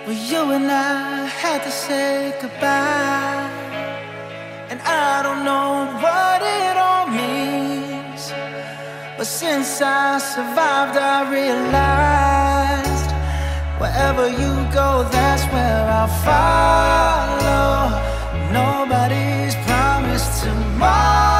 Well, you and I had to say goodbye, and I don't know what it all means, but since I survived I realized wherever you go, that's where I'll follow. Nobody's promised tomorrow.